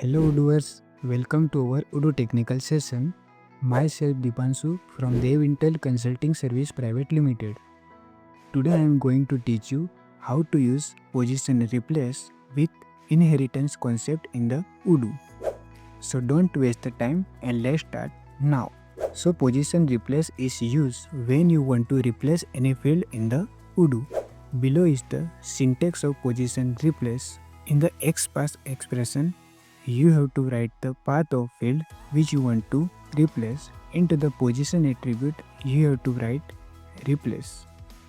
Hello Odooers, welcome to our Odoo technical session. Myself Dipanshu from Devintelle Consulting Service Private Limited. Today I am going to teach you how to use position replace with inheritance concept in the Odoo. So don't waste the time and let's start now. So position replace is used when you want to replace any field in the Odoo. Below is the syntax of position replace. In the XPath expression, you have to write the path of field which you want to replace. Into the position attribute, you have to write replace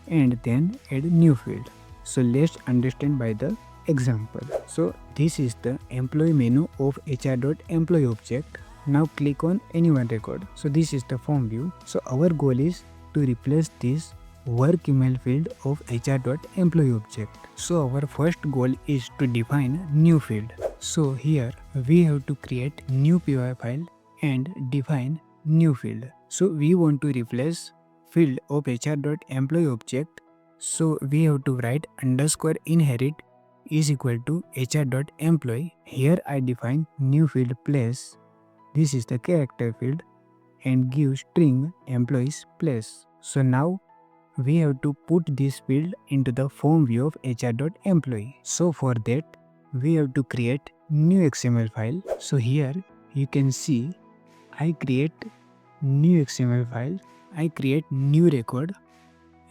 and then add new field. So let's understand by the example. So this is the employee menu of HR.employee object. Now click on any one record. So this is the form view. So our goal is to replace this work email field of HR.employee object. So our first goal is to define new field. So here we have to create new PY file and define new field. So we want to replace field of HR.employee object. So we have to write underscore inherit is equal to HR.employee. Here I define new field place. This is the character field and give string employees place. So now we have to put this field into the form view of HR.employee. So for that we have to create new XML file. So here you can see I create new XML file, I create new record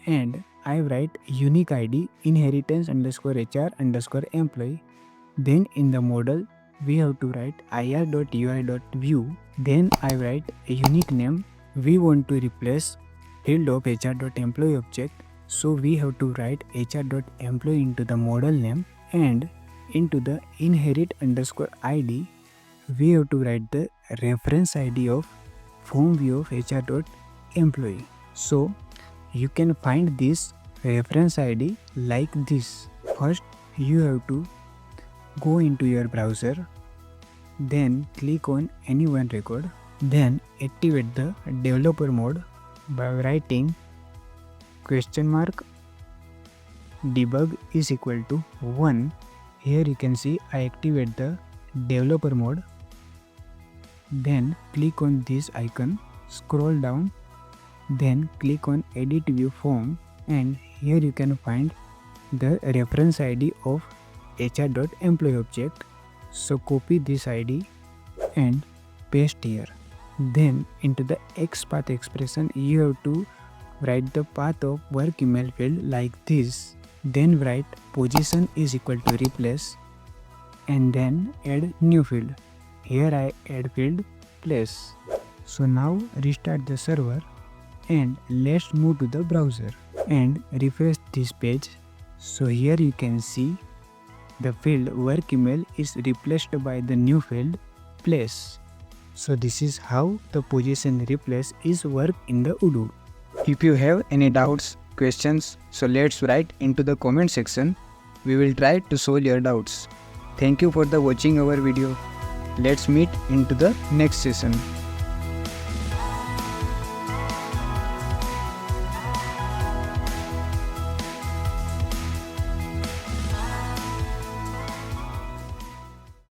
and I write unique ID inheritance underscore HR underscore employee. Then in the model we have to write ir.ui.view. Then I write a unique name. We want to replace field of HR.employee object. So we have to write HR.employee into the model name and into the inherit underscore ID we have to write the reference ID of form view of HR.employee. So you can find this reference ID like this. First you have to go into your browser, then click on any one record, then activate the developer mode by writing $debug is equal to 1. Here you can see I activate the developer mode. Then click on this icon, scroll down, then click on edit view form and here you can find the reference ID of HR.employee object. So copy this ID and paste here. Then into the XPath expression you have to write the path of work email field like this. Then write position is equal to replace and then add new field. Here I add field place. So now restart the server and let's move to the browser and refresh this page. So here you can see the field work email is replaced by the new field place. So this is how the position replace is work in the Odoo. If you have any doubts, questions, so let's write into the comment section. We will try to solve your doubts. Thank you for the watching our video. Let's meet into the next session.